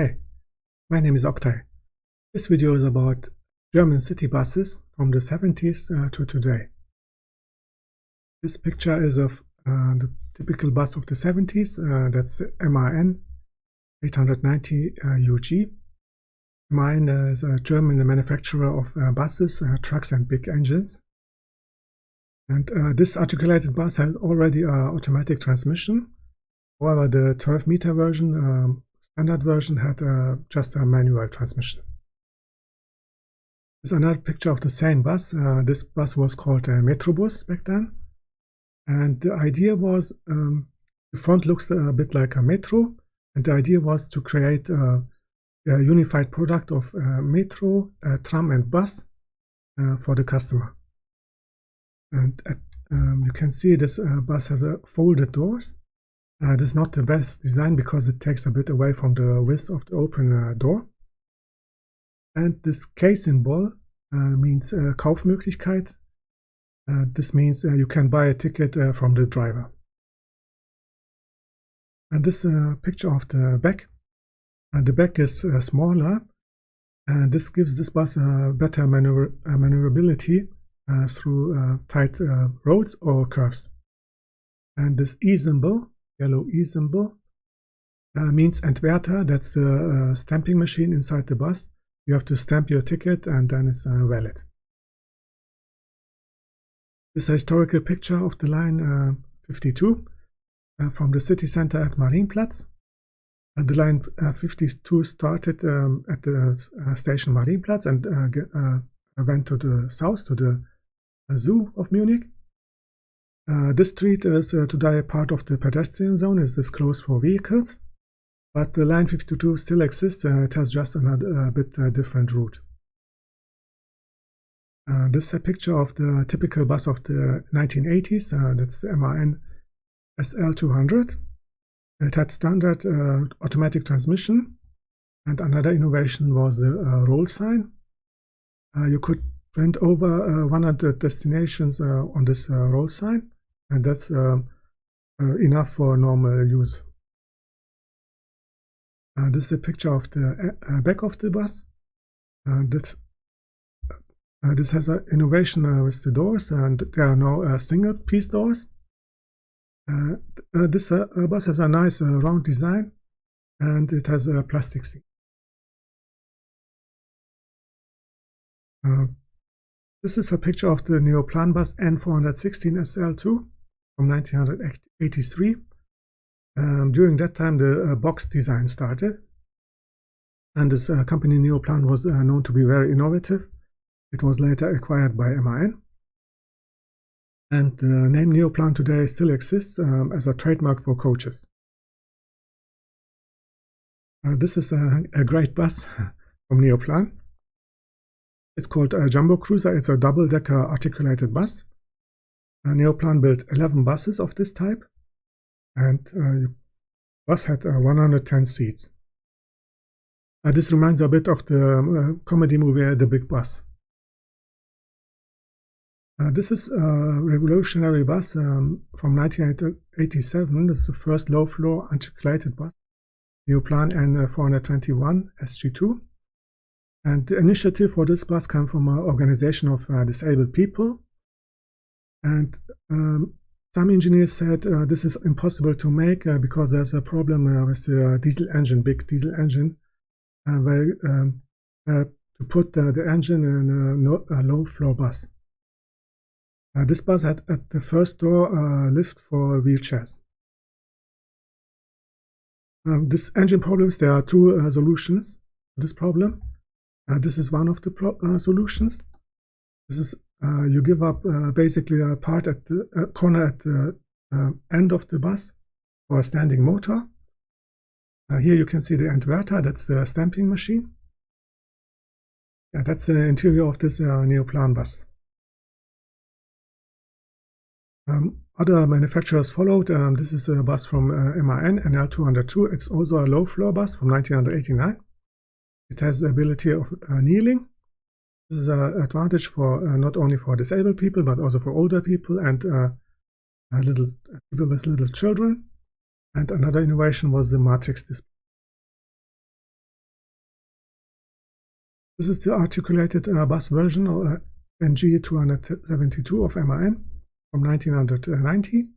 Hi, my name is Oktay. This video is about German city buses from the 70s to today. This picture is of the typical bus of the 70s, that's the MAN 890 UG. MAN is a German manufacturer of buses, trucks and big engines. And this articulated bus had already an automatic transmission. However, the 12-meter version, standard version, had just a manual transmission. This is another picture of the same bus. This bus was called a Metrobus back then. And the idea was, the front looks a bit like a metro. And the idea was to create a unified product of metro, tram and bus for the customer. And you can see this bus has folded doors. This is not the best design because it takes a bit away from the width of the open door. And this K-symbol means Kaufmöglichkeit. This means you can buy a ticket from the driver. And this picture of the back. The back is smaller, and this gives this bus better maneuverability through tight roads or curves. And this E symbol, yellow E symbol, means Entwerter. That's the stamping machine inside the bus. You have to stamp your ticket and then it's valid. This is a historical picture of the line 52 from the city center at Marienplatz. And the line 52 started at the station Marienplatz and went to the south, to the zoo of Munich. This street is today a part of the pedestrian zone. It is closed for vehicles. But the line 52 still exists. It has just another bit different route. This is a picture of the typical bus of the 1980s. That's the MAN SL200. It had standard automatic transmission. And another innovation was the roll sign. You could print over 100 destinations on this roll sign. And that's enough for normal use. This is a picture of the back of the bus. This has an innovation with the doors, and there are no single piece doors. This bus has a nice round design, and it has a plastic seat. This is a picture of the Neoplan bus N416 SL2 from 1983. During that time, the box design started, and this company Neoplan was known to be very innovative. It was later acquired by MAN, and the name Neoplan today still exists as a trademark for coaches. This is a great bus from Neoplan. It's called a Jumbocruiser. It's a double-decker articulated bus. Neoplan built 11 buses of this type, and the bus had 110 seats. This reminds a bit of the comedy movie The Big Bus. This is a revolutionary bus from 1987. This is the first low-floor articulated bus, Neoplan N421 SG2. And the initiative for this bus came from an organization of disabled people. And some engineers said this is impossible to make because there's a problem with the diesel engine, big diesel engine, to put the engine in a low-floor bus. This bus had at the first door lift for wheelchairs. This engine problems, there are two solutions to this problem. This is one of the solutions. This is you give up basically a part at the corner at the end of the bus for a standing motor. Here you can see the Entwerter, that's the stamping machine. Yeah, that's the interior of this Neoplan bus. Other manufacturers followed. This is a bus from MAN, NL202. It's also a low-floor bus from 1989. It has the ability of kneeling. This is an advantage for not only for disabled people, but also for older people and people with little children. And another innovation was the matrix display. This is the articulated bus version of NG272 of MAN from 1990.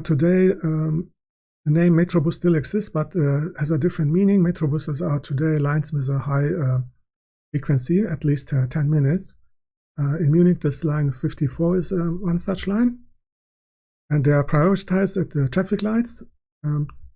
Today, the name Metrobus still exists, but has a different meaning. Metrobuses are today lines with a high frequency, at least 10 minutes. In Munich, this line 54 is one such line. And they are prioritized at the traffic lights.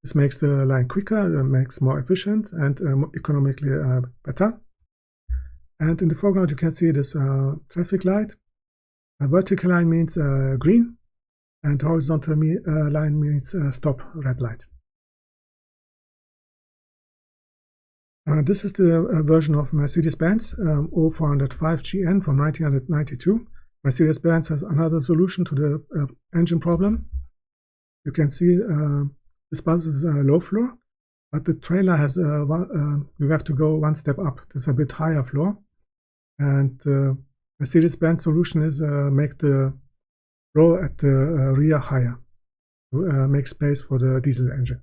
This makes the line quicker, makes more efficient and economically better. And in the foreground, you can see this traffic light. A vertical line means green, and horizontal line means stop, red light. This is the version of Mercedes-Benz O405 GN from 1992. Mercedes-Benz has another solution to the engine problem. You can see this bus is low floor, but the trailer has you have to go one step up. There's a bit higher floor, and Mercedes-Benz solution is make the row at the rear higher to make space for the diesel engine.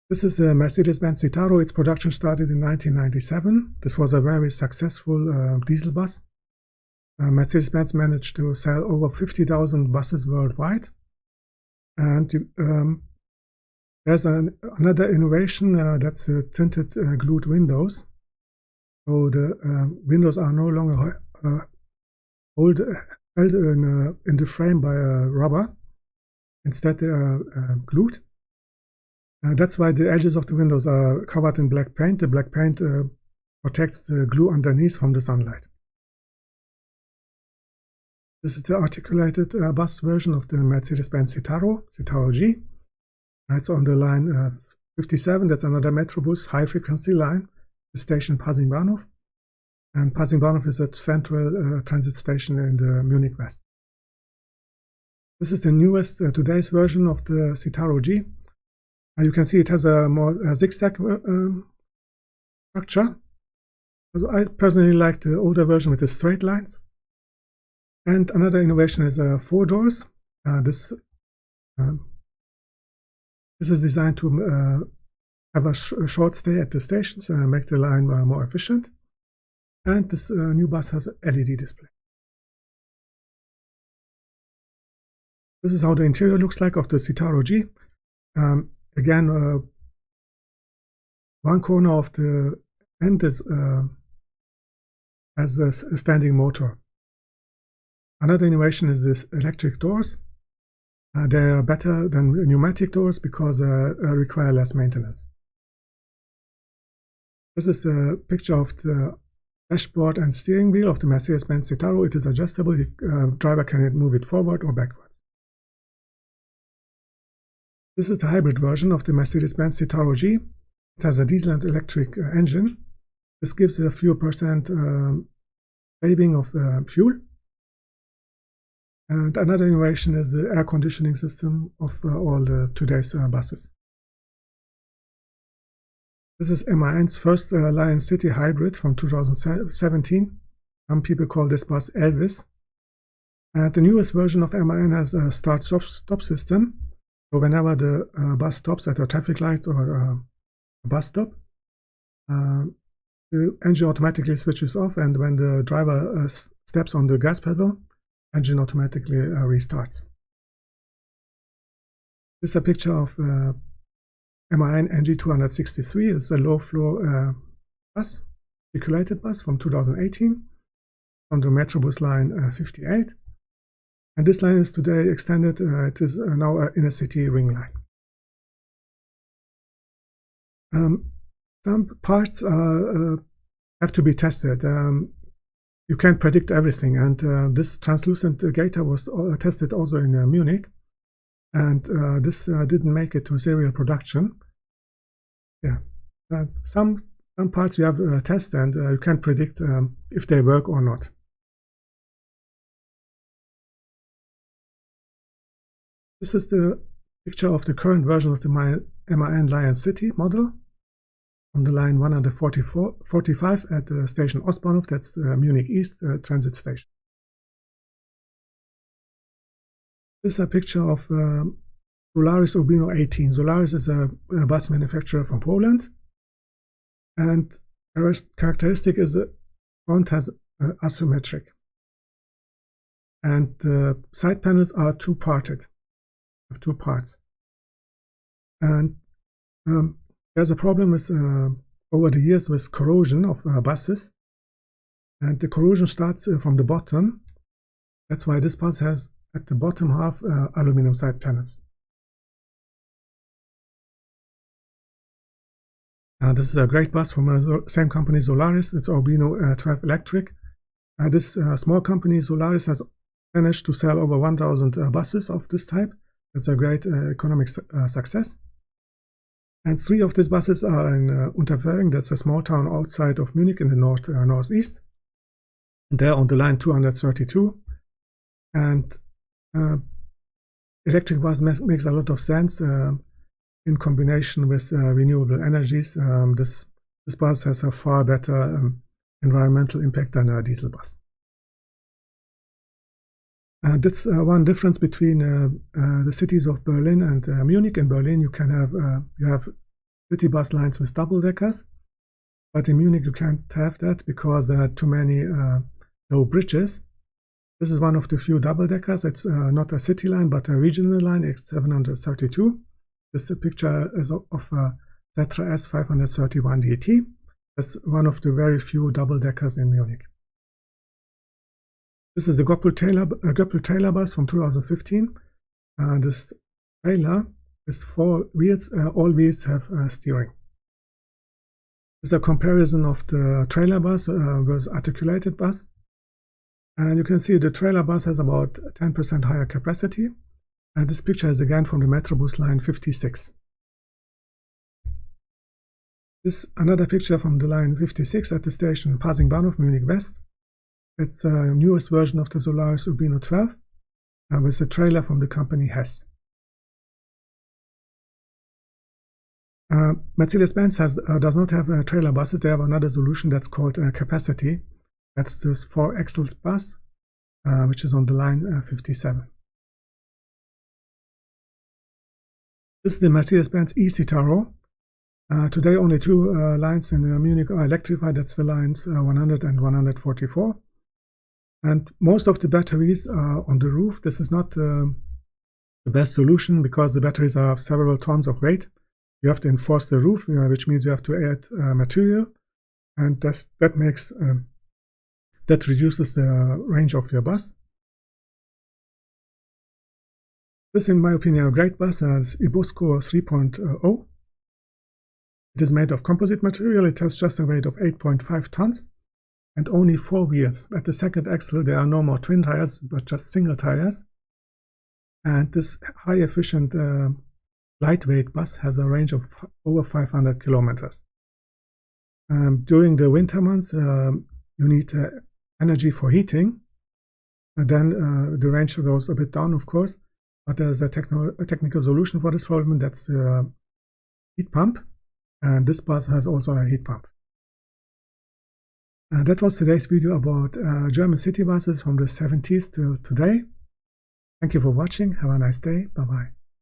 This is the Mercedes-Benz Citaro. Its production started in 1997. This was a very successful diesel bus. Mercedes-Benz managed to sell over 50,000 buses worldwide. And there's another innovation that's tinted glued windows. So the windows are no longer held in the frame by rubber. Instead, they are glued. That's why the edges of the windows are covered in black paint. The black paint protects the glue underneath from the sunlight. This is the articulated bus version of the Mercedes-Benz Citaro, Citaro G. It's on the line 57. That's another Metrobus high-frequency line, the station Pasing-Bahnhof. And Pasing-Bahnhof is a central transit station in the Munich West. This is the newest, today's version of the Citaro G. You can see it has a more zigzag structure. I personally like the older version with the straight lines. And another innovation is 4 doors. This is designed to have a short stay at the stations and make the line more efficient. And this new bus has an LED display. This is how the interior looks like of the Citaro G. Again, one corner of the end is has a standing motor. Another innovation is this electric doors. They are better than pneumatic doors because they require less maintenance. This is the picture of the dashboard and steering wheel of the Mercedes-Benz Citaro. It is adjustable. The driver can move it forward or backwards. This is the hybrid version of the Mercedes-Benz Citaro G. It has a diesel and electric engine. This gives a few percent saving of fuel. And another innovation is the air conditioning system of all today's buses. This is MAN's first Lion City hybrid from 2017. Some people call this bus Elvis. And the newest version of MAN has a start-stop system. So whenever the bus stops at a traffic light or a bus stop, the engine automatically switches off, and when the driver steps on the gas pedal, engine automatically restarts. This is a picture of MAN NG263. It's a low-floor bus, articulated bus from 2018 on the Metrobus line 58. And this line is today extended. It is now an inner-city ring line. Some parts have to be tested. You can't predict everything, and this translucent Gaiter was tested also in Munich, and this didn't make it to serial production. Yeah, some parts you have to test, and you can't predict if they work or not. This is the picture of the current version of the MAN Lion City model on the line 145 at the station Ostbahnhof. That's the Munich East transit station. This is a picture of Solaris Urbino 18. Solaris is a bus manufacturer from Poland. And characteristic is the front has asymmetric, and the side panels are two-parted, have two parts. And there's a problem with over the years with corrosion of buses, and the corrosion starts from the bottom. That's why this bus has at the bottom half aluminum side panels. This is a great bus from the same company, Solaris. It's Urbino 12 electric. This small company, Solaris, has managed to sell over 1,000 buses of this type. That's a great economic success. And 3 of these buses are in Unterföhring. That's a small town outside of Munich in the northeast. They're on the line 232. And electric bus makes a lot of sense in combination with renewable energies. This bus has a far better environmental impact than a diesel bus. That's one difference between the cities of Berlin and Munich. In Berlin, you have city bus lines with double deckers, but in Munich you can't have that because there are too many low bridges. This is one of the few double deckers. It's not a city line but a regional line, X732. This picture is of Setra S531 DT. That's one of the very few double deckers in Munich. This is a Göppel trailer bus from 2015. This trailer is 4 wheels. All wheels have steering. This is a comparison of the trailer bus versus articulated bus. And you can see the trailer bus has about 10% higher capacity. And this picture is again from the Metrobus line 56. This is another picture from the line 56 at the station Passing Bahnhof, Munich West. It's the newest version of the Solaris Urbino 12 with a trailer from the company Hess. Mercedes-Benz does not have trailer buses. They have another solution that's called CapaCity. That's this 4 axles bus, which is on the line 57. This is the Mercedes-Benz eCitaro. Today only 2 lines in Munich are electrified. That's the lines 100 and 144. And most of the batteries are on the roof. This is not the best solution because the batteries are several tons of weight. You have to enforce the roof, which means you have to add material, and that reduces the range of your bus. This, in my opinion, a great bus. It's Ebusco 3.0. It is made of composite material. It has just a weight of 8.5 tons and only 4 wheels. At the second axle, there are no more twin tires, but just single tires. And this high-efficient, lightweight bus has a range of over 500 kilometers. During the winter months, you need energy for heating. And then the range goes a bit down, of course. But there's a technical solution for this problem. That's a heat pump. And this bus has also a heat pump. That was today's video about German city buses from the 70s to today. Thank you for watching. Have a nice day. Bye-bye.